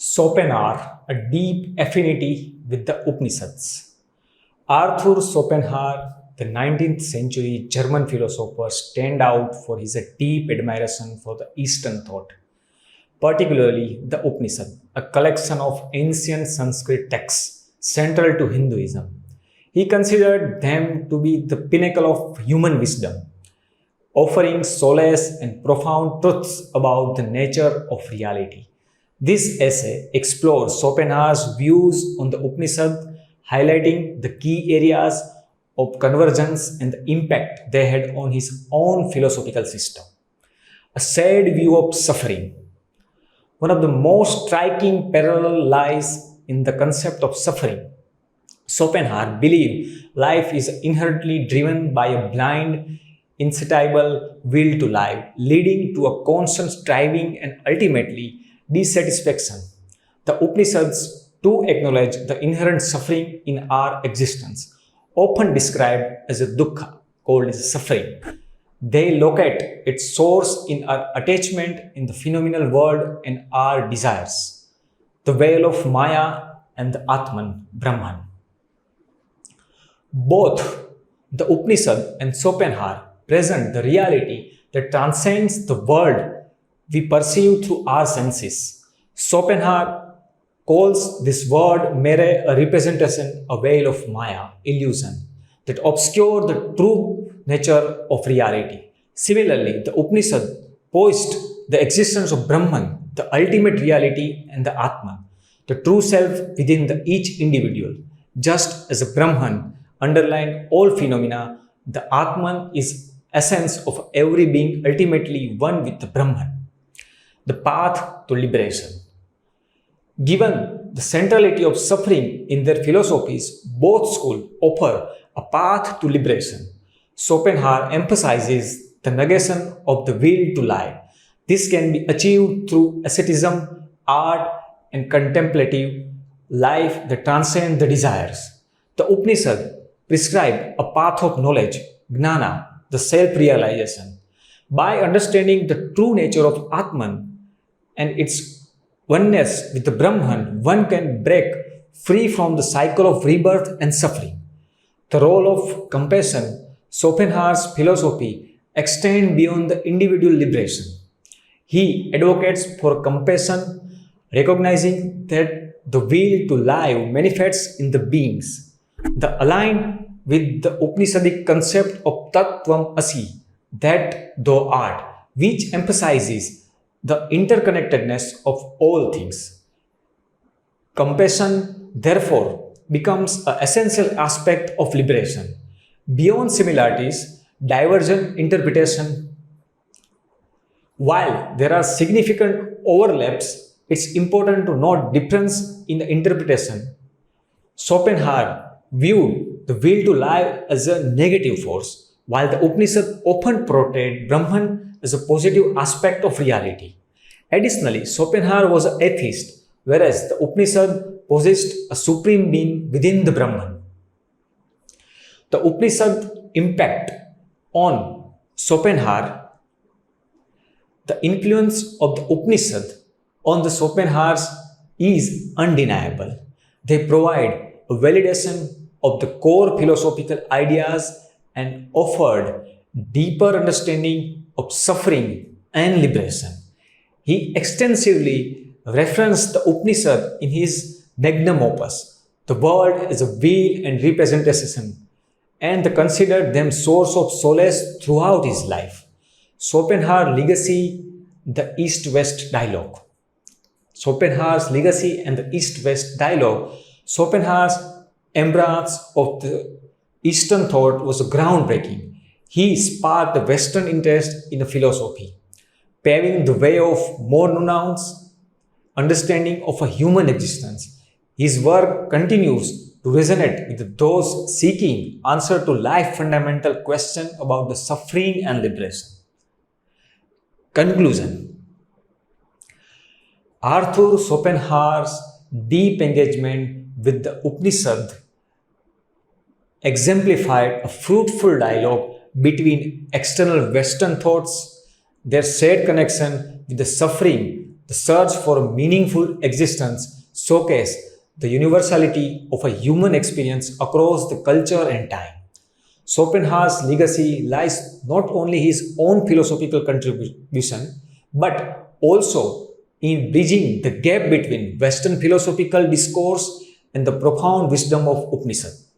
Schopenhauer, a deep affinity with the Upanishads. Arthur Schopenhauer, the 19th century German philosopher, stand out for his deep admiration for the Eastern thought, particularly the Upanishad, a collection of ancient Sanskrit texts central to Hinduism. He considered them to be the pinnacle of human wisdom, offering solace and profound truths about the nature of reality. This essay explores Schopenhauer's views on the Upanishad, highlighting the key areas of convergence and the impact they had on his own philosophical system. A shared view of suffering. One of the most striking parallels lies in the concept of suffering. Schopenhauer believed life is inherently driven by a blind, insatiable will to live, leading to a constant striving and ultimately dissatisfaction. The Upanishads too acknowledge the inherent suffering in our existence, often described as a dukkha, called as suffering. They locate its source in our attachment in the phenomenal world and our desires, the veil of Maya and the Atman, Brahman. Both the Upanishad and Schopenhauer present the reality that transcends the world we perceive through our senses. Schopenhauer calls this word mere a representation, a veil of Maya, illusion, that obscure the true nature of reality. Similarly, the Upanishad posed the existence of Brahman, the ultimate reality, and the Atman, the true self within each individual. Just as a Brahman underlying all phenomena, the Atman is essence of every being, ultimately one with the Brahman. The path to liberation. Given the centrality of suffering in their philosophies, both schools offer a path to liberation. Schopenhauer emphasizes the negation of the will to live. This can be achieved through asceticism, art, and contemplative life that transcend the desires. The Upanishad prescribe a path of knowledge, gnana, the self-realization. By understanding the true nature of Atman and its oneness with the Brahman, one can break free from the cycle of rebirth and suffering. The role of compassion, Schopenhauer's philosophy, extends beyond the individual liberation. He advocates for compassion, recognizing that the will to live manifests in the beings. The align with the Upanishadic concept of Tattvam Asi, that thou art, which emphasizes the interconnectedness of all things. Compassion, therefore, becomes an essential aspect of liberation. Beyond similarities, divergent interpretation. While there are significant overlaps, it's important to note difference in the interpretation. Schopenhauer viewed the will to live as a negative force, while the Upanishad often portrayed Brahman as a positive aspect of reality. Additionally, Schopenhauer was an atheist, whereas the Upanishad possessed a supreme being within the Brahman. The Upanishad impact on Schopenhauer. The influence of the Upanishad on the Schopenhauers is undeniable. They provide a validation of the core philosophical ideas and offered deeper understanding of suffering and liberation. He extensively referenced the Upanishad in his magnum opus, The World as a Will and Representation, and considered them source of solace throughout his life. Schopenhauer's legacy, the East-West dialogue. Schopenhauer's legacy and the East-West dialogue. Schopenhauer's embrace of the Eastern thought was groundbreaking. He sparked the Western interest in philosophy, paving the way of more nuanced understanding of a human existence. His work continues to resonate with those seeking answer to life's fundamental question about the suffering and liberation. Conclusion. Arthur Schopenhauer's deep engagement with the Upanishad exemplified a fruitful dialogue between external Western thoughts, their shared connection with the suffering, the search for a meaningful existence showcase the universality of a human experience across the culture and time. Schopenhauer's legacy lies not only his own philosophical contribution, but also in bridging the gap between Western philosophical discourse and the profound wisdom of Upanishads.